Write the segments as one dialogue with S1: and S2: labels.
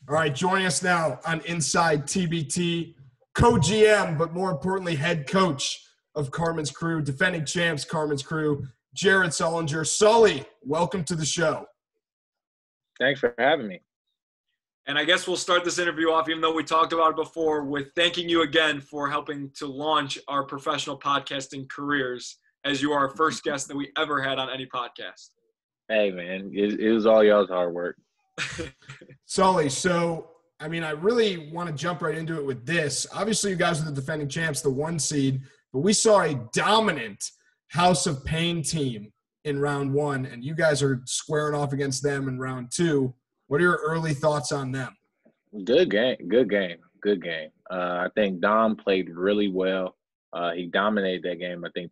S1: All right, joining us now on Inside TBT, co-GM, but more importantly, head coach of Carmen's crew, defending champs, Carmen's crew, Jared Sullinger. Sully, welcome to the show.
S2: Thanks for having me.
S3: And I guess we'll start this interview off, even though we talked about it before, with thanking you again for helping to launch our professional podcasting careers, as you are our first guest that we ever had on any podcast.
S2: Hey, man, it was all y'all's hard work.
S1: Sully, so, I really want to jump right into it with this. Obviously, you guys are the defending champs, the 1 seed, but we saw a dominant House of Paign team in round 1, and you guys are squaring off against them in round 2. What are your early thoughts on them?
S2: Good game. I think Dom played really well. He dominated that game. I think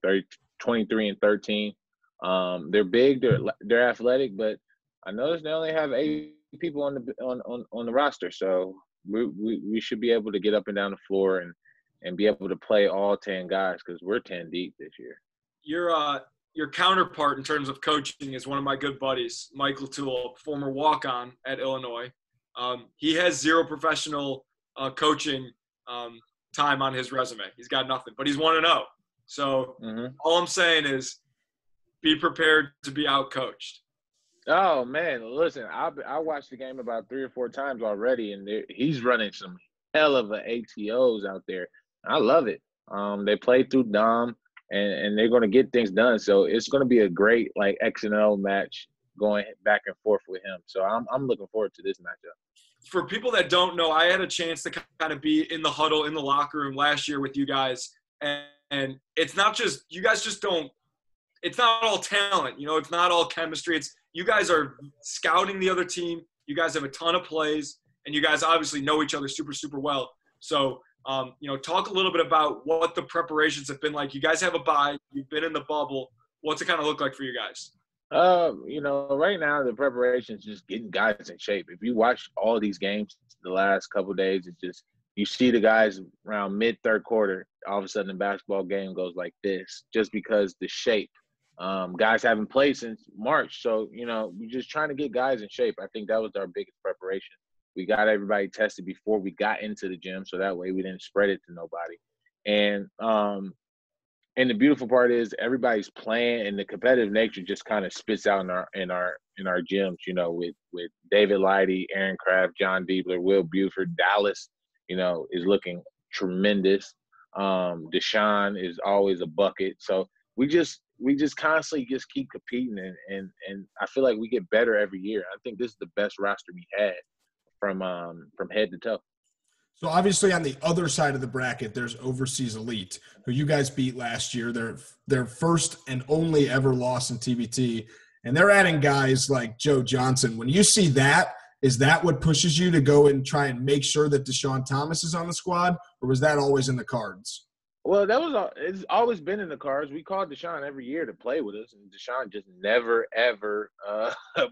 S2: 23-13. They're big. They're athletic, but I noticed they only have 8 people on the roster, so we should be able to get up and down the floor and be able to play all 10 guys because we're 10 deep this year.
S3: Your counterpart in terms of coaching is one of my good buddies, Michael Toole, former walk-on at Illinois. He has 0 professional coaching time on his resume. He's got nothing, but he's 1-0. So all I'm saying is be prepared to be out-coached.
S2: Oh, man, listen, I watched the game about 3 or 4 times already, and he's running some hell of a ATOs out there. I love it. They played through Dom. And they're going to get things done. So it's going to be a great, X and O match going back and forth with him. So I'm looking forward to this matchup.
S3: For people that don't know, I had a chance to kind of be in the huddle, in the locker room last year with you guys. And it's not just – you guys just don't – it's not all talent. It's not all chemistry. It's you guys are scouting the other team. You guys have a ton of plays. And you guys obviously know each other super, super well. So – talk a little bit about what the preparations have been like. You guys have a bye. You've been in the bubble. What's it kind of look like for you guys?
S2: Right now the preparation is just getting guys in shape. If you watch all these games the last couple of days, it's just you see the guys around mid-third quarter, all of a sudden the basketball game goes like this just because the shape. Guys haven't played since March. So, we're just trying to get guys in shape. I think that was our biggest preparation. We got everybody tested before we got into the gym, so that way we didn't spread it to nobody. And the beautiful part is everybody's playing, and the competitive nature just kind of spits out in our gyms. With David Lighty, Aaron Kraft, John Diebler, Will Buford, Dallas, is looking tremendous. Deshaun is always a bucket. So we just constantly just keep competing, and I feel like we get better every year. I think this is the best roster we had. From head to toe.
S1: So obviously on the other side of the bracket, there's Overseas Elite, who you guys beat last year. Their first and only ever loss in TBT, and they're adding guys like Joe Johnson. When you see that, is that what pushes you to go and try and make sure that Deshaun Thomas is on the squad, or was that always in the cards?
S2: Well, it's always been in the cards. We called Deshaun every year to play with us, and Deshaun just never ever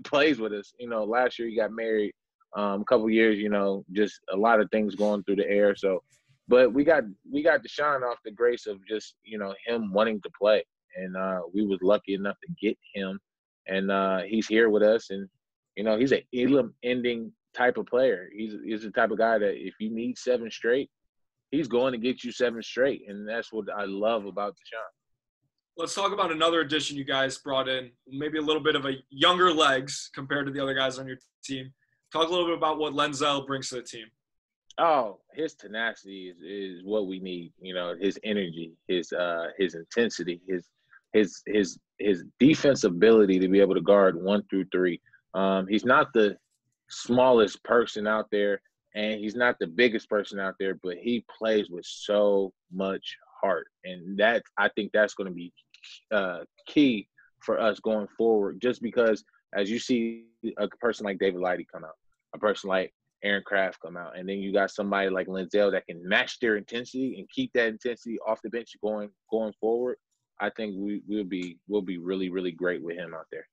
S2: plays with us. Last year he got married. A couple years, just a lot of things going through the air. So, but we got Deshaun off the grace of just, him wanting to play. And we was lucky enough to get him. And he's here with us. And, he's an elim ending type of player. He's the type of guy that if you need 7 straight, he's going to get you 7 straight. And that's what I love about Deshaun.
S3: Let's talk about another addition you guys brought in, maybe a little bit of a younger legs compared to the other guys on your team. Talk a little bit about what Lenzel brings to the team.
S2: Oh, his tenacity is what we need. His energy, his intensity, his defense ability to be able to guard 1 through 3. He's not the smallest person out there, and he's not the biggest person out there, but he plays with so much heart, and I think that's going to be key for us going forward. Just because, as you see a person like David Lighty come out, a person like Aaron Kraft come out, and then you got somebody like Lenzel that can match their intensity and keep that intensity off the bench going forward. I think we'll be really, really great with him out there.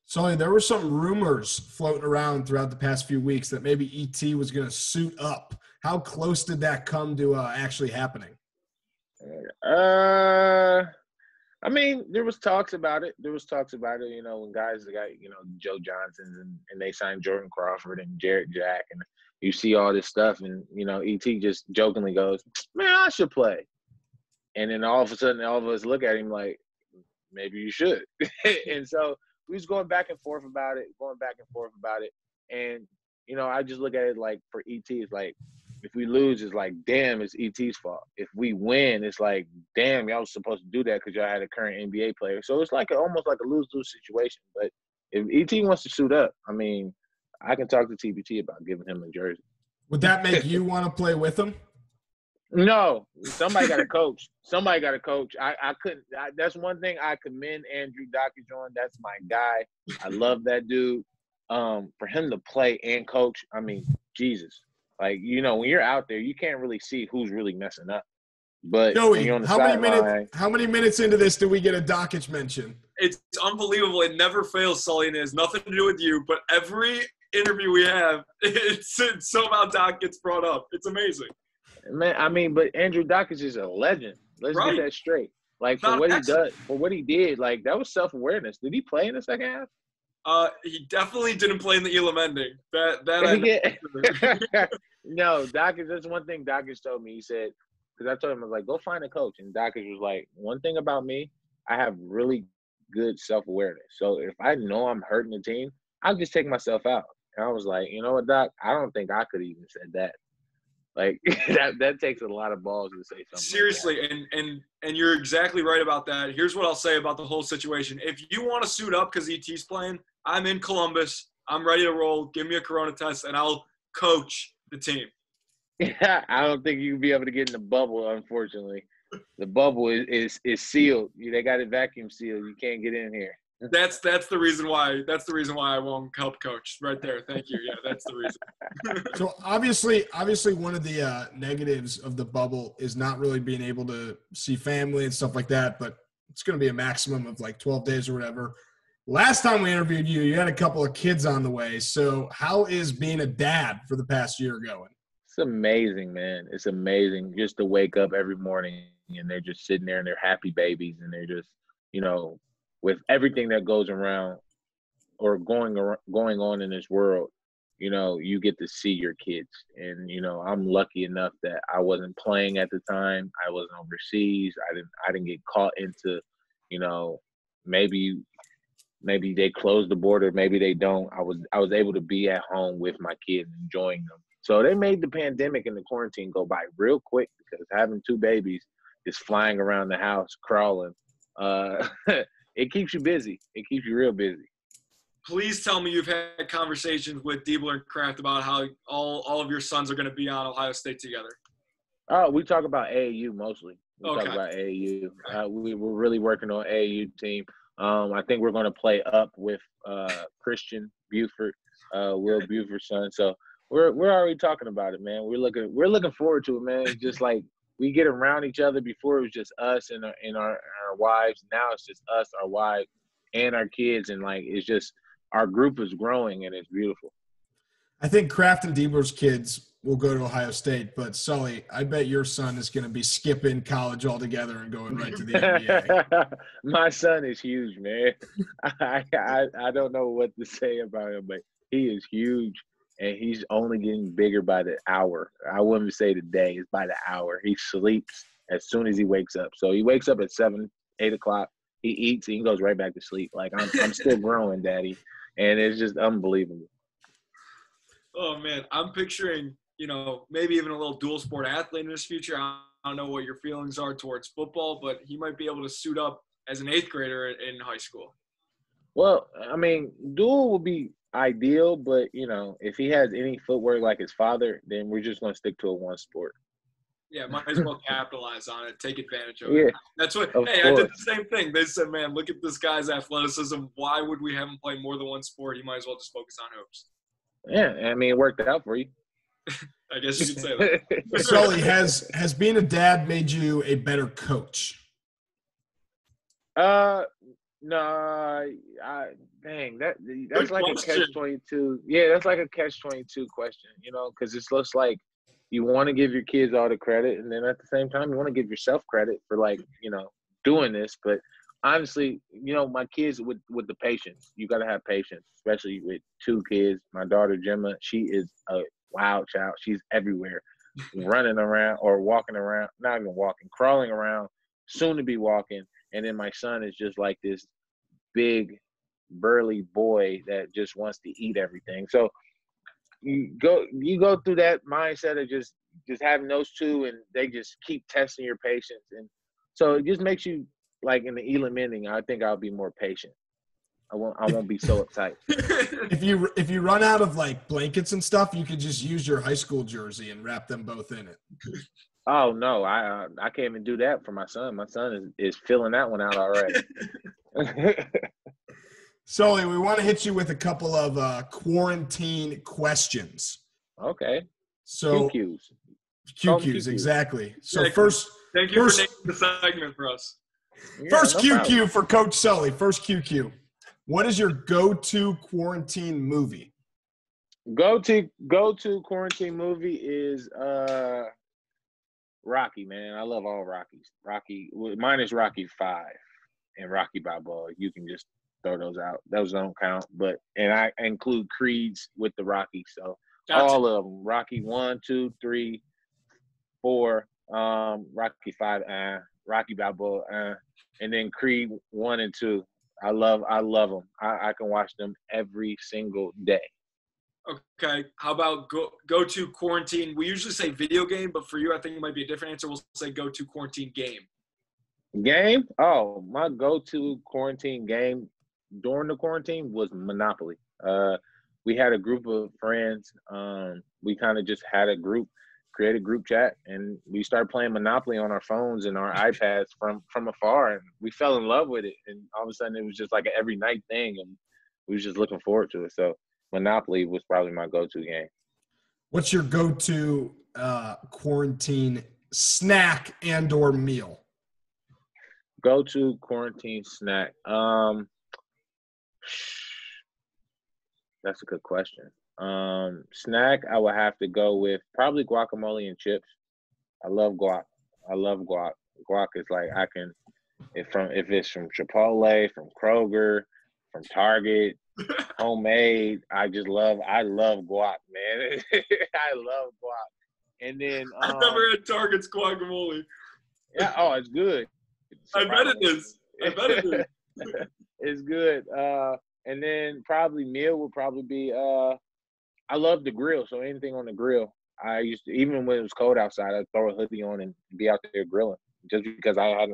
S1: Sully, there were some rumors floating around throughout the past few weeks that maybe ET was going to suit up. How close did that come to actually happening?
S2: I mean, there was talks about it. You know, when guys got, you know, Joe Johnson and they signed Jordan Crawford and Jarrett Jack, and you see all this stuff, and you know, ET just jokingly goes, "Man, I should play," and then all of a sudden, all of us look at him like, "Maybe you should," and so we was going back and forth about it, and you know, I just look at it like for ET, it's like, if we lose, it's like, damn, it's ET's fault. If we win, it's like, damn, y'all was supposed to do that because y'all had a current NBA player. So it's like almost like a lose-lose situation. But if ET wants to suit up, I mean, I can talk to TBT about giving him a jersey.
S1: Would that make you want to play with him?
S2: No, somebody got to coach. I couldn't. That's one thing I commend Andrew Dockage on. That's my guy. I love that dude. For him to play and coach, I mean, Jesus. Like, you know, when you're out there, you can't really see who's really messing up. But
S1: Joey,
S2: when you're on the
S1: how many minutes into this do we get a Dockage mention?
S3: It's unbelievable. It never fails, Sully, and it has nothing to do with you. But every interview we have, it's somehow Doc gets brought up. It's amazing.
S2: Man, I mean, but Andrew Dockage is a legend. Let's get that straight. Like, for what he did, like, that was self-awareness. Did he play in the second half?
S3: He definitely didn't play in the Elam ending.
S2: No, Dockage, that's one thing Dockage told me. He said, because I told him, I was like, go find a coach. And Dockage was like, one thing about me, I have really good self-awareness. So if I know I'm hurting the team, I'll just take myself out. And I was like, you know what, Doc? I don't think I could even said that. Like, that takes a lot of balls to say something.
S3: Seriously,
S2: like that.
S3: And you're exactly right about that. Here's what I'll say about the whole situation. If you want to suit up because ET's playing, I'm in Columbus. I'm ready to roll. Give me a corona test, and I'll coach the team.
S2: Yeah, I don't think you can be able to get in the bubble, unfortunately. The bubble is sealed. They got it vacuum sealed. You can't get in here.
S3: That's the reason why. That's the reason why I won't help coach right there. Thank you. Yeah, that's the reason.
S1: So obviously, one of the negatives of the bubble is not really being able to see family and stuff like that. But it's going to be a maximum of like 12 days or whatever. Last time we interviewed you, you had a couple of kids on the way. So how is being a dad for the past year going?
S2: It's amazing, man. It's amazing just to wake up every morning and they're just sitting there and they're happy babies and they're just, you know, with everything that goes around or going on in this world, you know, you get to see your kids. And, you know, I'm lucky enough that I wasn't playing at the time. I wasn't overseas. I didn't get caught into, you know, maybe they close the border, maybe they don't. I was able to be at home with my kids, enjoying them. So they made the pandemic and the quarantine go by real quick because having two babies is flying around the house, crawling. It keeps you busy. It keeps you real busy.
S3: Please tell me you've had conversations with Diebler and Kraft about how all of your sons are going to be on Ohio State together.
S2: Oh, we talk about AAU mostly. We
S3: talk
S2: about AAU. We're really working on AAU team. I think we're going to play up with Christian Buford, Will Buford's son. So we're already talking about it, man. We're looking forward to it, man. It's just like we get around each other. Before it was just us and our wives. Now it's just us, our wives, and our kids, and like it's just our group is growing and it's beautiful.
S1: I think Kraft and Diebler's kids will go to Ohio State, but Sully, I bet your son is going to be skipping college altogether and going right to the NBA.
S2: My son is huge, man. I don't know what to say about him, but he is huge, and he's only getting bigger by the hour. I wouldn't say the day; it's by the hour. He sleeps as soon as he wakes up. So he wakes up at 7, 8 o'clock. He eats and he goes right back to sleep. Like I'm still growing, Daddy, and it's just unbelievable.
S3: Oh man, I'm picturing, you know, maybe even a little dual sport athlete in his future. I don't know what your feelings are towards football, but he might be able to suit up as an 8th grader in high school.
S2: Well, I mean, dual would be ideal, but, you know, if he has any footwork like his father, then we're just going to stick to a one sport.
S3: Yeah, might as well capitalize on it, take advantage of it. That's what – hey, I did the same thing. They said, man, look at this guy's athleticism. Why would we have him play more than one sport? He might as well just focus on hoops.
S2: Yeah, I mean, it worked out for you.
S3: I guess you could say that.
S1: Sully, has being a dad made you a better coach?
S2: No, that's like a catch-22. Yeah, that's like a catch-22 question, you know, because it looks like you want to give your kids all the credit, and then at the same time, you want to give yourself credit for, like, you know, doing this. But honestly, my kids with the patience. You got to have patience, especially with 2 kids. My daughter Gemma, she is a wild child. She's everywhere, running around or walking around, not even walking, crawling around, soon to be walking. And then my son is just like this big, burly boy that just wants to eat everything. So you go through that mindset of just having those 2, and they just keep testing your patience, and so it just makes you, like, in the Elam ending, I think I'll be more patient. I won't be so uptight.
S1: If you run out of like blankets and stuff, you could just use your high school jersey and wrap them both in it.
S2: Oh no, I can't even do that for my son. My son is filling that one out already.
S1: Sully, we want to hit you with a couple of quarantine questions.
S2: Okay.
S1: So QQs, exactly. So first,
S3: thank you for naming the segment for us.
S1: Yeah, first no QQ problem. For Coach Sully. First QQ. What is your go-to quarantine movie?
S2: Go-to quarantine movie is Rocky, man. I love all Rockies. Mine is Rocky 5 and Rocky Balboa. You can just throw those out. Those don't count. And I include Creeds with the Rockies. So all of them. Rocky 1, 2, 3, 4, Rocky 5, Rocky Balboa, and then Creed 1 and 2. I love them. I can watch them every single day.
S3: Okay. How about go to quarantine? We usually say video game, but for you, I think it might be a different answer. We'll say go to quarantine game.
S2: Game? Oh, my go-to quarantine game during the quarantine was Monopoly. We had a group of friends. We kind of just had create a group chat, and we started playing Monopoly on our phones and our iPads from afar, and we fell in love with it. And all of a sudden, it was just like an every night thing, and we was just looking forward to it. So Monopoly was probably my go-to game.
S1: What's your go-to quarantine snack and/or meal?
S2: Go-to quarantine snack. That's a good question. Snack, I would have to go with probably guacamole and chips. I love guac. Guac is like if it's from Chipotle, from Kroger, from Target, homemade. I love guac, man. I love guac. And then
S3: I've never had Target's guacamole.
S2: Yeah, it's good.
S3: I bet it is.
S2: It's good. And then probably meal would probably be I love the grill, so anything on the grill. I used to, even when it was cold outside, I'd throw a hoodie on and be out there grilling just because I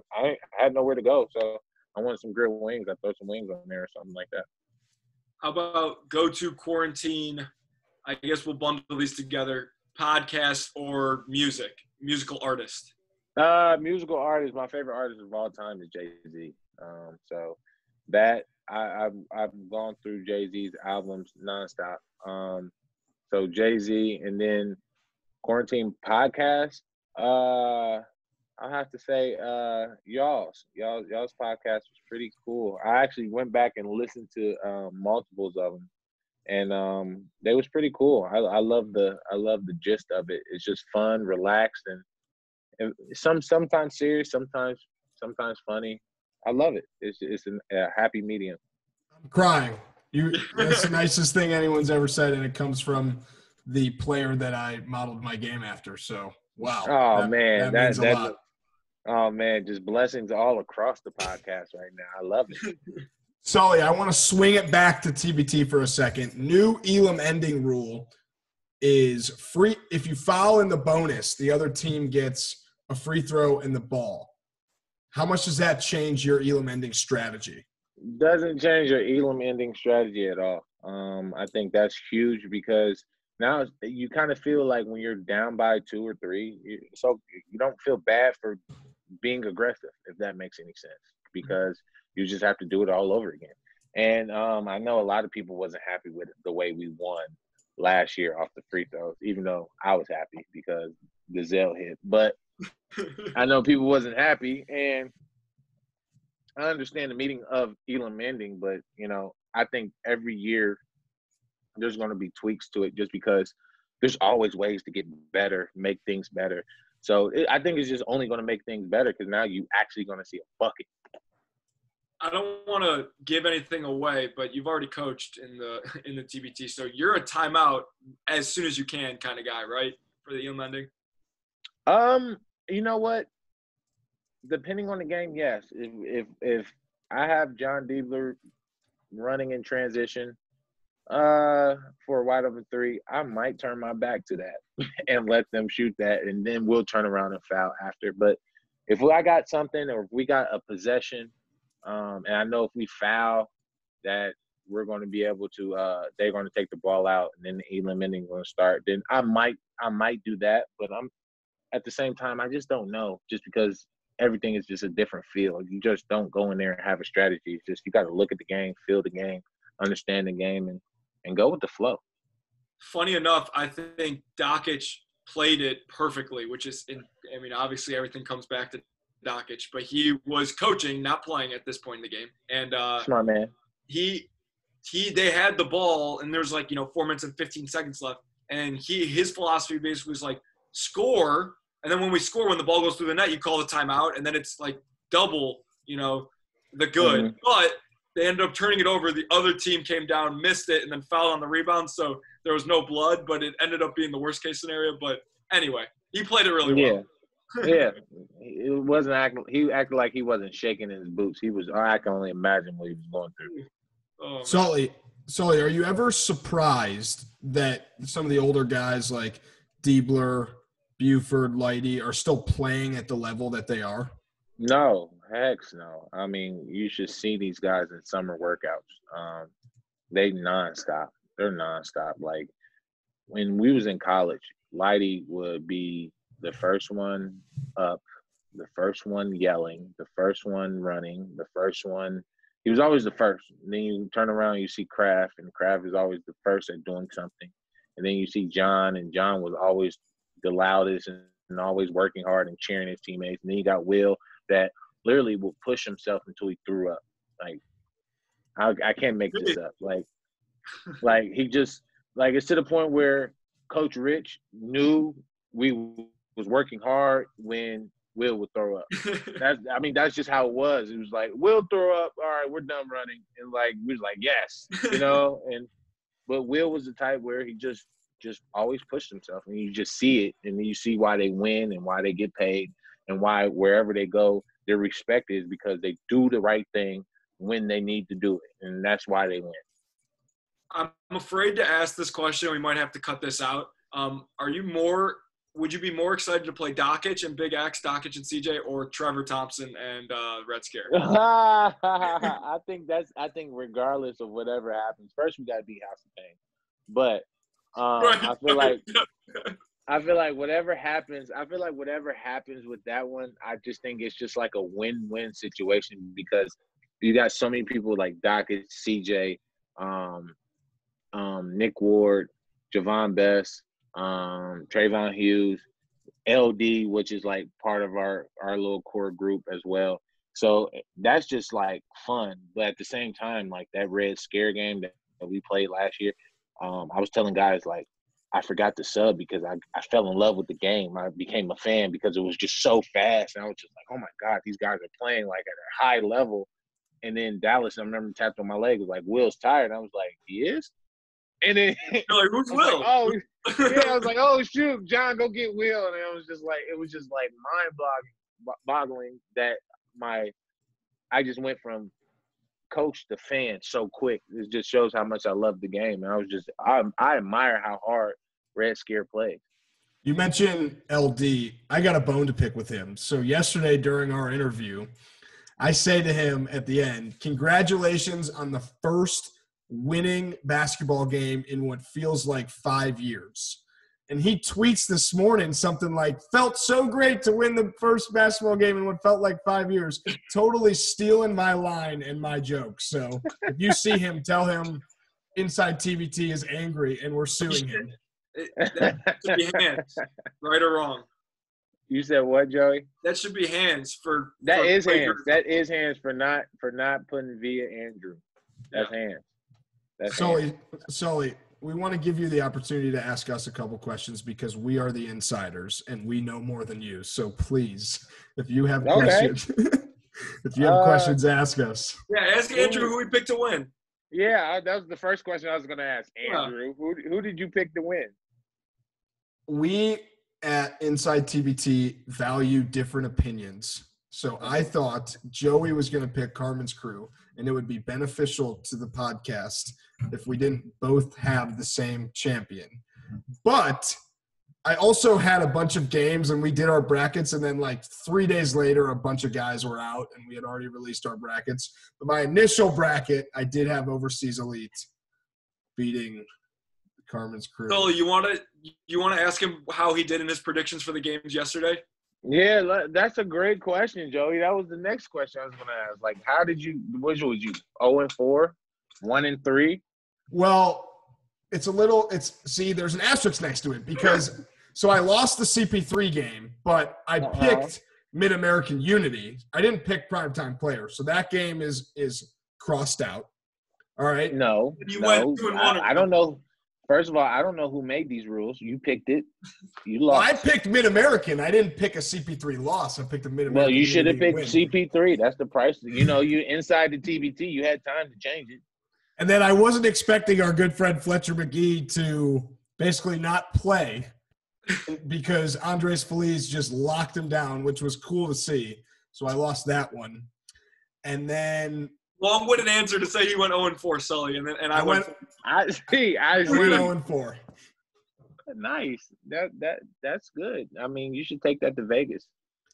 S2: had nowhere to go. So I wanted some grilled wings. I'd throw some wings on there or something like that.
S3: How about go to quarantine? I guess we'll bundle these together. Podcast or musical artist?
S2: Musical artist. My favorite artist of all time is Jay-Z. So that I've gone through Jay-Z's albums nonstop. So Jay-Z, and then quarantine podcast. I'll have to say y'all's podcast was pretty cool. I actually went back and listened to multiples of them, and they was pretty cool. I love the gist of it. It's just fun, relaxed, and sometimes serious, sometimes funny. I love it. It's a happy medium.
S1: I'm crying. That's the nicest thing anyone's ever said, and it comes from the player that I modeled my game after. So, wow.
S2: Oh, man.
S1: That means a lot.
S2: Oh, man, just blessings all across the podcast right now. I love it.
S1: Sully, I want to swing it back to TBT for a second. New Elam ending rule is free. If you foul in the bonus, the other team gets a free throw in the ball. How much does that change your Elam ending strategy?
S2: Doesn't change your Elam ending strategy at all. I think that's huge because now you kind of feel like when you're down by 2 or 3, so you don't feel bad for being aggressive, if that makes any sense, because you just have to do it all over again. And I know a lot of people wasn't happy with the way we won last year off the free throws, even though I was happy because Gazelle hit. But I know people wasn't happy, and I understand the meaning of Elam ending, but, I think every year there's going to be tweaks to it just because there's always ways to get better, make things better. So I think it's just only going to make things better because now you actually going to see a bucket.
S3: I don't want to give anything away, but you've already coached in the TBT, so you're a timeout as soon as you can kind of guy, right? For the Elam ending.
S2: You know what? Depending on the game, yes. If I have John Diebler running in transition for a wide open three, I might turn my back to that and let them shoot that, and then we'll turn around and foul after. But if I got something, or if we got a possession, and I know if we foul that we're going to be able to they're going to take the ball out, and then the Elam inning going to start, then I might do that. But I'm at the same time, I just don't know, just because everything is just a different feel. You just don't go in there and have a strategy. It's just you got to look at the game, feel the game, understand the game, and go with the flow.
S3: Funny enough, I think Dokic played it perfectly, which is, obviously everything comes back to Dokic, but he was coaching, not playing at this point in the game. And
S2: smart man.
S3: They had the ball, and there's 4 minutes and 15 seconds left, and his philosophy basically was score. And then when we score, when the ball goes through the net, you call the timeout, and then it's double, the good. Mm-hmm. But they ended up turning it over. The other team came down, missed it, and then fouled on the rebound. So there was no blood, but it ended up being the worst-case scenario. But anyway, he played it really well.
S2: Yeah. It wasn't he acted like he wasn't shaking in his boots. I can only imagine what he was going through.
S1: Oh, Sully, are you ever surprised that some of the older guys like Diebler, Buford, Lighty are still playing at the level that they are?
S2: No, heck no. You should see these guys in summer workouts. They nonstop. They're nonstop. Like when we was in college, Lighty would be the first one up, the first one yelling, the first one running, the first one. He was always the first. And then you turn around, you see Kraft, and Kraft is always the first at doing something. And then you see John, and John was always the loudest and always working hard and cheering his teammates. And then you got Will that literally will push himself until he threw up. I can't make this up. He just it's to the point where Coach Rich knew we was working hard when Will would throw up. That's just how it was. It was Will throw up. All right, we're done running. And we was yes, but Will was the type where he just always pushed himself, and you just see it, and you see why they win and why they get paid, and why wherever they go, their respect is because they do the right thing when they need to do it, and that's why they win.
S3: I'm afraid to ask this question. We might have to cut this out. Would you be more excited to play Dokic and Big X, Dokic and CJ, or Trevor Thompson and Red Scare?
S2: I think regardless of whatever happens, first we got to beat House of Paign. But I feel like whatever happens with that one, I just think it's just a win-win situation, because you got so many people like Dokic, CJ, Nick Ward, Javon Best, Trayvon Hughes, LD, which is part of our little core group as well. So that's just fun. But at the same time, that Red Scare game that we played last year, I was telling guys I forgot to sub because I fell in love with the game. I became a fan because it was just so fast, and I was just oh my God, these guys are playing at a high level. And then Dallas, I remember, tapped on my leg, was Will's tired. And I was he is? And then
S3: who's Will?
S2: I was oh shoot, John, go get Will. And it was just mind-boggling that I just went from coach to fan so quick. It just shows how much I love the game. And I admire how hard Red Scare plays.
S1: You mentioned LD. I got a bone to pick with him. So yesterday during our interview, I say to him at the end, congratulations on the first winning basketball game in what feels like 5 years. And he tweets this morning something felt so great to win the first basketball game in what felt like 5 years, totally stealing my line and my joke. So if you see him, tell him Inside TBT is angry and we're suing him.
S3: That should be hands, right or wrong.
S2: You said what, Joey?
S3: That should be hands for –
S2: That is hands. That is hands for not putting via Andrew. That's hands. That's
S1: Sully, we want to give you the opportunity to ask us a couple questions because we are the insiders and we know more than you. So please, if you have questions. If you have questions, ask us.
S3: Yeah, ask Andrew who he picked to win.
S2: Yeah, that was the first question I was going to ask. Andrew, who did you pick to win?
S1: We at Inside TBT value different opinions. So I thought Joey was going to pick Carmen's crew, and it would be beneficial to the podcast if we didn't both have the same champion. But I also had a bunch of games, and we did our brackets, and then like 3 days later, a bunch of guys were out, and we had already released our brackets. But my initial bracket, I did have Overseas Elite beating Carmen's crew.
S3: So you want to ask him how he did in his predictions for the games yesterday?
S2: Yeah, that's a great question, Joey. That was the next question I was going to ask. Like, how did you – which was you, 0-4, 1-3?
S1: Well, there's an asterisk next to it because – so I lost the CP3 game, but I picked Mid-American Unity. I didn't pick Primetime Player, so that game is crossed out. All right?
S2: No.
S3: Went 2-1.
S2: I don't know. First of all, I don't know who made these rules. You picked it. You lost.
S1: Well, I picked Mid-American. I didn't pick a CP3 loss. I picked a Mid-American.
S2: Well, you should have picked
S1: win.
S2: CP3. That's the price. You inside the TBT, you had time to change it.
S1: And then I wasn't expecting our good friend Fletcher McGee to basically not play because Andres Feliz just locked him down, which was cool to see. So I lost that one. And then
S2: long-winded answer to say he went 0-4, Sully, and I went. I see.
S1: I went 0-4.
S2: Nice. That's good. I mean, you should take that to Vegas.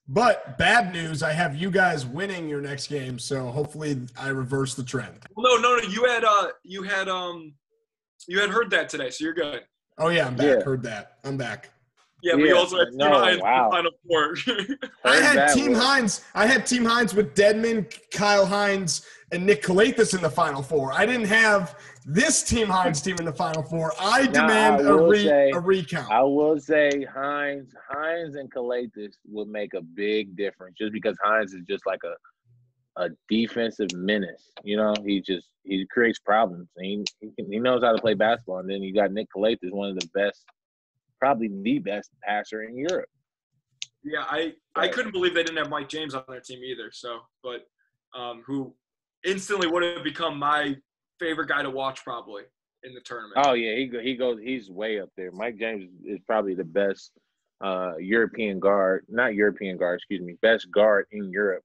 S1: But bad news, I have you guys winning your next game, so hopefully I reverse the trend.
S3: No. You had heard that today, so you're good.
S1: Oh yeah, I'm back. Yeah. Heard that. I'm back.
S3: Yeah, we also had Team Hines in the Final Four.
S1: I had Team Hines with Dedman, Kyle Hines, and Nick Kalathis in the Final Four. I didn't have this Team Hines team in the Final Four. I demand a recount.
S2: I will say Hines and Kalathis would make a big difference just because Hines is just like a defensive menace. You know, he creates problems. He knows how to play basketball. And then you got Nick Kalathis, one of the best, probably the best passer in Europe.
S3: Yeah, I couldn't believe they didn't have Mike James on their team either. So, but who instantly would have become my favorite guy to watch probably in the tournament.
S2: Oh yeah, he's way up there. Mike James is probably the best best guard in Europe.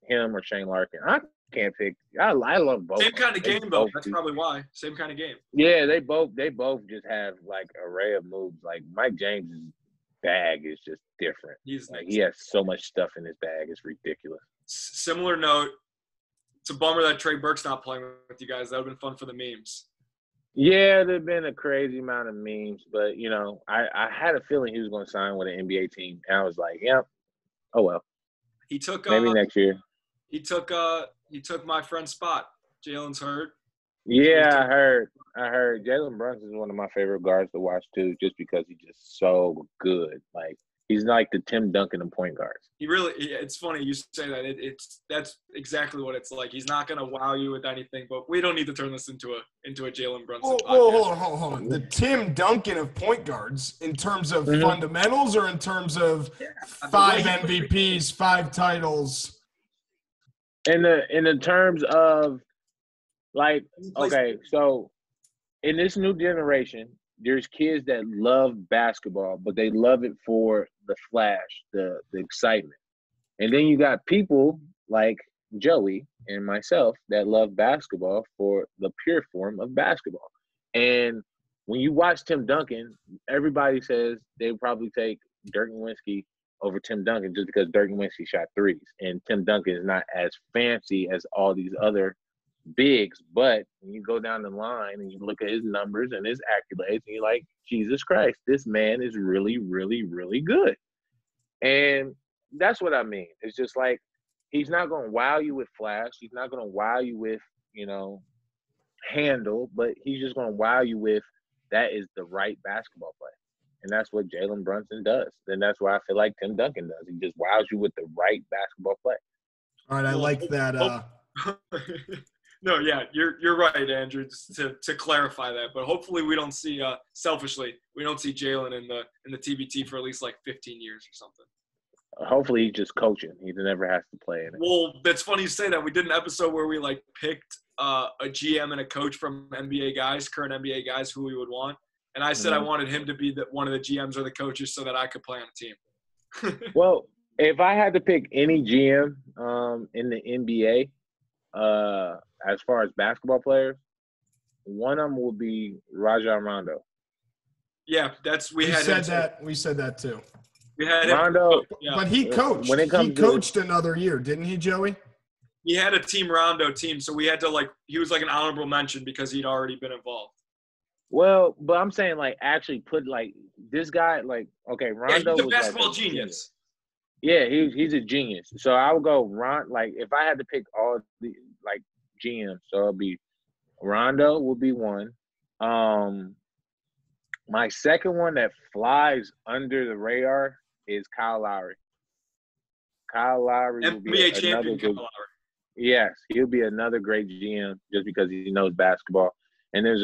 S2: Him or Shane Larkin. I can't pick. I love both.
S3: Same kind of game though. That's probably why. Same kind of game.
S2: Yeah, they both just have like array of moves. Like Mike James' bag is just different. He has so much stuff in his bag. It's ridiculous.
S3: Similar note. It's a bummer that Trey Burke's not playing with you guys. That would have been fun for the memes.
S2: Yeah, there's been a crazy amount of memes, but I had a feeling he was going to sign with an NBA team, and I was like, yeah, oh well.
S3: He took
S2: maybe next year.
S3: He took my friend's spot. Jalen's hurt.
S2: Yeah, I heard. Jalen Brunson is one of my favorite guards to watch too, just because he's just so good. Like he's like the Tim Duncan of point guards.
S3: It's funny you say that. That's exactly what it's like. He's not going to wow you with anything, but we don't need to turn this into a Jalen Brunson podcast.
S1: Hold on. The Tim Duncan of point guards in terms of fundamentals or in terms of 5 MVPs, 5 titles?
S2: In the terms of like, okay, so in this new generation, there's kids that love basketball, but they love it for the flash, the excitement. And then you got people like Joey and myself that love basketball for the pure form of basketball. And when you watch Tim Duncan, everybody says they would probably take Dirk Nowitzki over Tim Duncan just because Dirk Nowitzki shot threes. And Tim Duncan is not as fancy as all these other bigs, but when you go down the line and you look at his numbers and his accolades, and you're like, Jesus Christ, this man is really, really, really good. And that's what I mean. It's just like he's not going to wow you with flash. He's not going to wow you with, handle, but he's just going to wow you with that is the right basketball play. And that's what Jalen Brunson does. And that's why I feel like Tim Duncan does. He just wows you with the right basketball play.
S1: All right, I like that.
S3: No, yeah, you're right, Andrew. Just to clarify that, but hopefully we don't see selfishly we don't see Jalen in the TBT for at least like 15 years or something.
S2: hopefully he's just coaching. He never has to play in it.
S3: Well, that's funny you say that. We did an episode where we like picked a GM and a coach from NBA guys, current NBA guys, who we would want. And I said I wanted him to be one of the GMs or the coaches so that I could play on a team.
S2: Well, if I had to pick any GM in the NBA, as far as basketball players, one of them will be Rajon Rondo.
S3: Yeah, we said
S1: that. We said that too.
S3: We had
S2: Rondo,
S1: but he coached. He coached another year, didn't he, Joey?
S3: He had a Team Rondo team, so we had to he was like an honorable mention because he'd already been involved.
S2: Well, but I'm saying actually put this guy okay, Rondo
S3: he's a
S2: was
S3: basketball genius.
S2: Yeah, he's a genius. So I would go if I had to pick all the GMs, so it'd be Rondo would be one. My second one that flies under the radar is Kyle Lowry. Kyle Lowry will be
S3: NBA champion
S2: good,
S3: Kyle Lowry.
S2: Yes, he'll be another great GM just because he knows basketball. And there's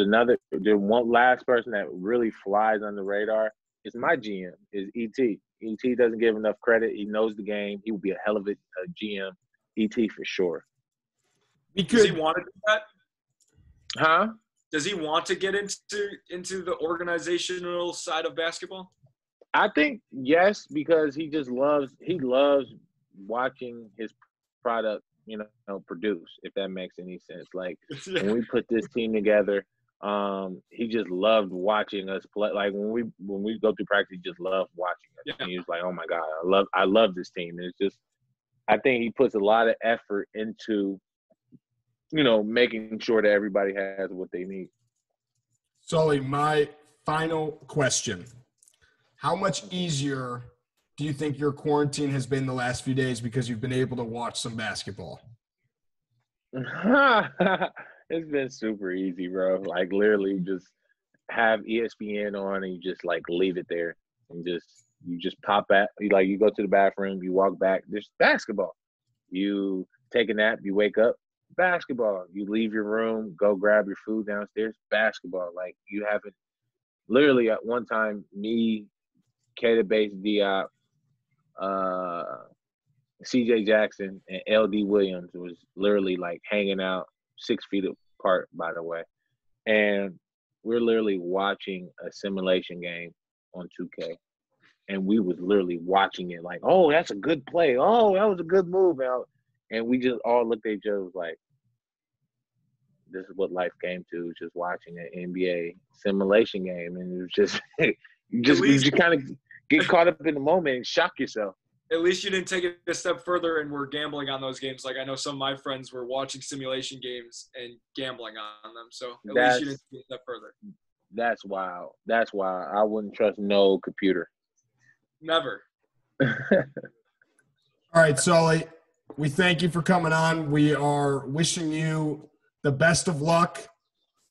S2: one last person that really flies on the radar. It's my GM, is E.T. E.T. doesn't give enough credit. He knows the game. He will be a hell of a GM. E.T. for sure.
S3: Does he want to do that?
S2: Huh?
S3: Does he want to get into the organizational side of basketball?
S2: I think yes, because he loves watching his product, produce, if that makes any sense. When we put this team together, he just loved watching us play. When we go through practice, he just loved watching us. Yeah. And he was like, "Oh my God, I love this team." And it's just, I think he puts a lot of effort into, making sure that everybody has what they need.
S1: Sully, my final question: how much easier do you think your quarantine has been the last few days because you've been able to watch some basketball?
S2: It's been super easy, bro. Literally just have ESPN on and you just leave it there and you just pop out. You go to the bathroom, you walk back, there's basketball. You take a nap, you wake up, basketball. You leave your room, go grab your food downstairs, basketball. You haven't – literally at one time, me, Kata Bates Diop, CJ Jackson, and LD Williams was literally hanging out 6 feet apart, by the way. And we're literally watching a simulation game on 2K. And we was literally watching it oh, that's a good play. Oh, that was a good move out. And we just all looked at each other this is what life came to, just watching an NBA simulation game. And it was just you just kind of get caught up in the moment and shock yourself.
S3: At least you didn't take it a step further and were gambling on those games. I know some of my friends were watching simulation games and gambling on them. So at least you didn't take it a step further.
S2: That's wild. That's why I wouldn't trust no computer.
S3: Never.
S1: All right, Sully, we thank you for coming on. We are wishing you the best of luck.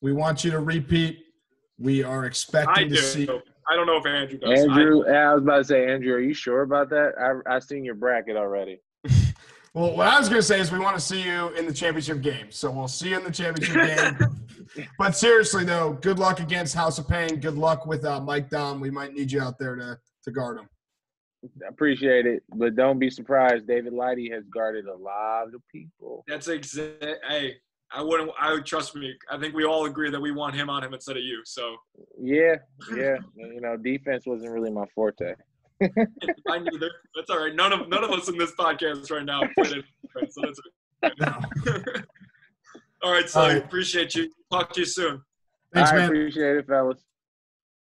S1: We want you to repeat. We are expecting to see –
S3: I don't know if Andrew does.
S2: Andrew, I was about to say, Andrew, are you sure about that? I seen your bracket already.
S1: Well, what I was going to say is we want to see you in the championship game. So we'll see you in the championship game. But seriously, though, good luck against House of Paign. Good luck with Mike Dom. We might need you out there to guard him.
S2: I appreciate it. But don't be surprised. David Lighty has guarded a lot of people.
S3: That's hey. I would trust me. I think we all agree that we want him on him instead of you. So
S2: yeah. Defense wasn't really my forte.
S3: I neither. That's all right. None of us in this podcast right now played it. So that's okay. All right, so I appreciate you. Talk to you soon.
S1: Thanks, man.
S2: I appreciate it, fellas.